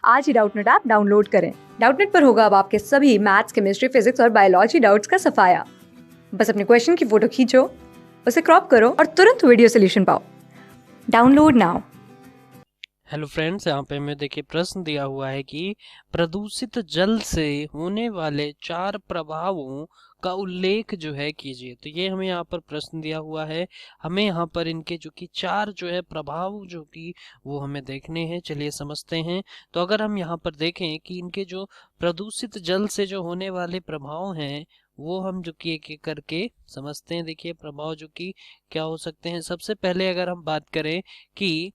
आज ही Doubtnut app download करें। Doubtnut पर होगा अब आपके सभी मैथ्स, केमिस्ट्री, फिजिक्स और बायोलॉजी डाउट्स का सफाया। बस अपने क्वेश्चन की फोटो खींचो, उसे क्रॉप करो और तुरंत वीडियो सोल्यूशन पाओ। Download now. हेलो फ्रेंड्स, यहाँ पे हमें देखिए प्रश्न दिया हुआ है कि प्रदूषित जल से होने वाले 4 प्रभावों का उल्लेख जो है कीजिए। तो ये हमें यहाँ पर प्रश्न दिया हुआ है। हमें यहाँ पर इनके जो कि 4 जो है प्रभाव जो कि वो हमें देखने हैं। चलिए समझते हैं। तो अगर हम यहाँ पर देखें कि इनके जो प्रदूषित जल से जो होने वाले प्रभाव हैं वो हम जो कि एक एक करके समझते हैं। देखिए प्रभाव जो कि क्या हो सकते हैं। सबसे पहले अगर हम बात करें कि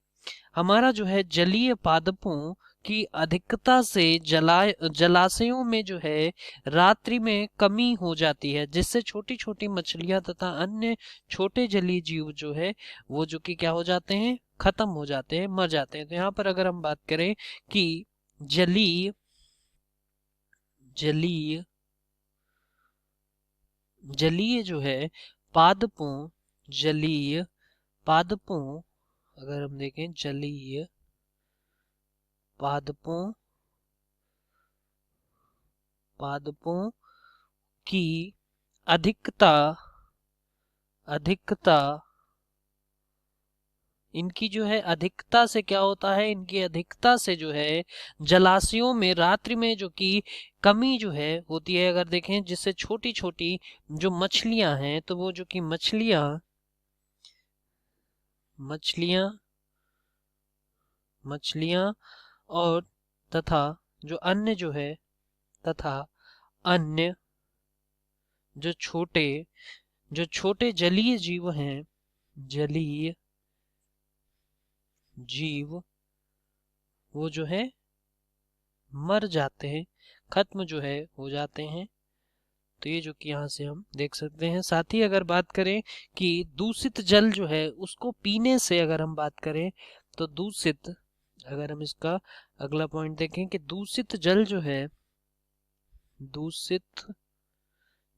हमारा जो है जलीय पादपों की अधिकता से जलाशयों में जो है रात्रि में कमी हो जाती है, जिससे छोटी छोटी मछलियां तथा अन्य छोटे जलीय जीव जो है वो जो कि क्या हो जाते हैं, खत्म हो जाते हैं, मर जाते हैं। तो यहाँ पर अगर हम बात करें कि जलीय जलीय जलीय जो है पादपों जलीय पादपों अगर हम देखें जलीय पादपों पादपों की अधिकता अधिकता इनकी जो है अधिकता से क्या होता है, इनकी अधिकता से जो है जलाशयों में रात्रि में जो कि कमी जो है होती है। अगर देखें जिससे छोटी छोटी जो मछलियां हैं तो वो जो कि मछलियां मछलियां मछलियां और तथा जो अन्य जो है तथा अन्य जो छोटे जलीय जीव हैं, जलीय जीव वो जो है मर जाते हैं, खत्म जो है हो जाते हैं। तो ये जो कि यहाँ से हम देख सकते हैं। साथ ही अगर बात करें कि दूषित जल जो है उसको पीने से अगर हम बात करें तो दूषित, अगर हम इसका अगला पॉइंट देखें कि दूषित जल जो है, दूषित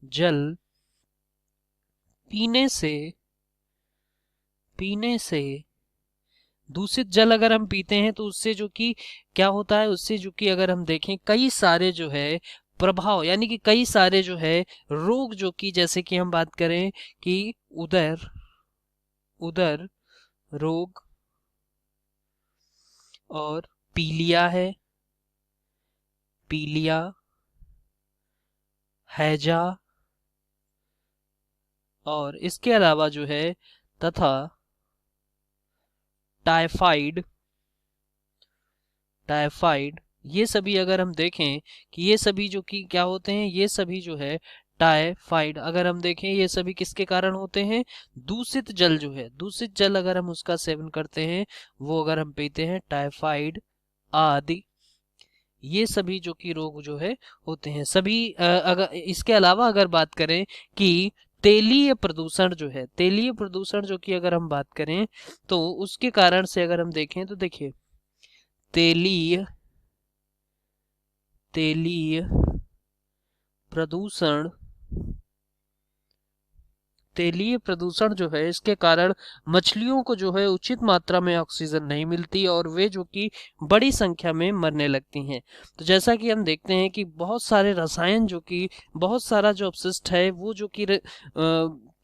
जल पीने से पीने से दूषित जल अगर हम पीते हैं तो उससे जो कि क्या होता है, उससे जो कि अगर हम देखें कई सारे जो है प्रभाव, यानी कि कई सारे जो है रोग जो कि जैसे कि हम बात करें कि उदर उदर रोग और पीलिया है, पीलिया, हैजा और इसके अलावा जो है तथा टाइफाइड टाइफाइड ये सभी अगर हम देखें कि ये सभी जो कि क्या होते हैं, ये सभी जो है टाइफाइड अगर हम देखें ये सभी किसके कारण होते हैं, दूषित जल जो है, दूषित जल अगर हम उसका सेवन करते हैं, वो अगर हम पीते हैं, टाइफाइड आदि ये सभी जो कि रोग जो है होते हैं सभी। अगर इसके अलावा अगर बात करें कि तेलीय प्रदूषण जो है, तेलीय प्रदूषण जो कि अगर हम बात करें तो उसके कारण से अगर हम देखें तो देखिए तेलीय तेलीय प्रदूषण तेलीय प्रदूषण जो है इसके कारण मछलियों को जो है उचित मात्रा में ऑक्सीजन नहीं मिलती और वे जो कि बड़ी संख्या में मरने लगती हैं। तो जैसा कि हम देखते हैं कि बहुत सारे रसायन जो कि बहुत सारा जो अपशिष्ट है वो जो कि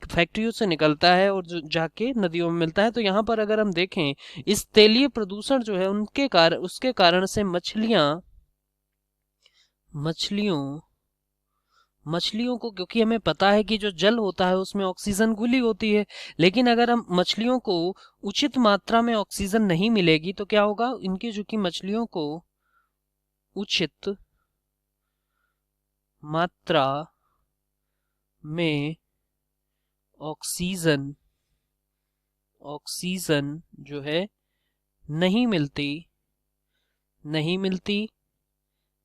फैक्ट्रियों से निकलता है और जो जाके नदियों में मिलता है। तो यहाँ पर अगर हम देखें इस तेलीय प्रदूषण जो है उनके कारण उसके कारण से मछलियों मछलियों को, क्योंकि हमें पता है कि जो जल होता है उसमें ऑक्सीजन घुली होती है, लेकिन अगर हम मछलियों को उचित मात्रा में ऑक्सीजन नहीं मिलेगी तो क्या होगा, इनकी जो कि मछलियों को उचित मात्रा में ऑक्सीजन ऑक्सीजन जो है नहीं मिलती,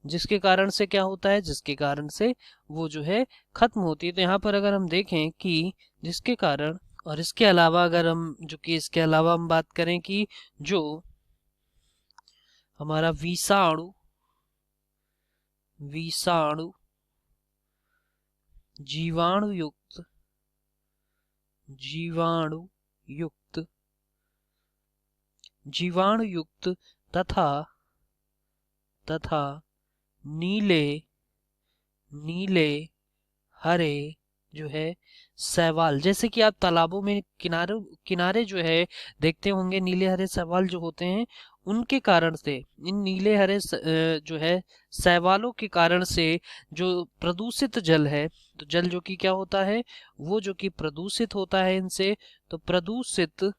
जिसके कारण से क्या होता है, जिसके कारण से वो जो है खत्म होती है। तो यहाँ पर अगर हम देखें कि जिसके कारण, और इसके अलावा अगर हम जो कि इसके अलावा हम बात करें कि जो हमारा विषाणु विषाणु जीवाणु युक्त जीवाणु युक्त जीवाणु युक्त तथा तथा नीले नीले हरे जो है शैवाल। जैसे कि आप तालाबों में किनारे किनारे जो है देखते होंगे, नीले हरे शैवाल जो होते हैं, उनके कारण से, इन नीले हरे जो है शैवालों के कारण से जो प्रदूषित जल है, तो जल जो कि क्या होता है, वो जो कि प्रदूषित होता है इनसे, तो प्रदूषित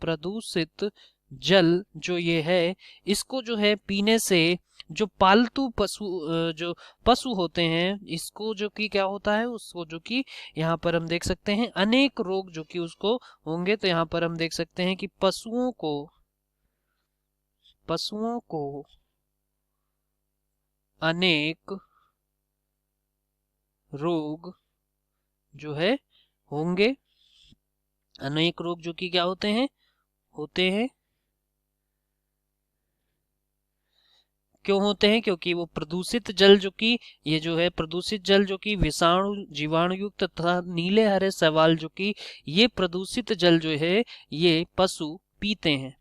प्रदूषित जल जो ये है, इसको जो है पीने से जो पालतू पशु जो पशु होते हैं, इसको जो कि क्या होता है, उसको जो कि यहाँ पर हम देख सकते हैं अनेक रोग जो कि उसको होंगे। तो यहाँ पर हम देख सकते हैं कि पशुओं को अनेक रोग जो है होंगे, अनेक रोग जो कि क्या होते हैं क्यों होते हैं? क्योंकि वो प्रदूषित जल जो कि ये जो है प्रदूषित जल जो कि विषाणु जीवाणु युक्त तथा नीले हरे शैवाल जो कि ये प्रदूषित जल जो है ये पशु पीते हैं,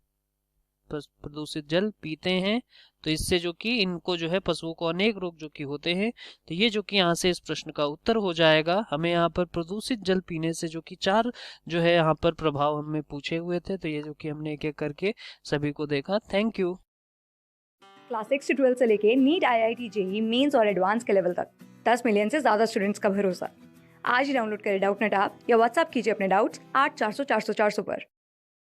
प्रदूषित जल पीते हैं। तो इससे जो कि इनको जो है पशुओं को अनेक रोग जो कि होते हैं। तो ये जो कि यहाँ से इस प्रश्न का उत्तर हो जाएगा। हमें यहाँ पर प्रदूषित जल पीने से जो कि 4 जो है यहाँ पर प्रभाव हमें पूछे हुए थे, तो ये जो कि हमने एक एक करके सभी को देखा। Thank you. क्लास 6 से 12 से लेके नीट, IIT, जेईई मेंस और एडवांस के लेवल तक 10 मिलियन से ज्यादा स्टूडेंट्स का भरोसा। आज ही डाउनलोड करें डाउटनेट ऐप या व्हाट्सएप कीजिए अपने डाउट्स 8400 400 400 पर।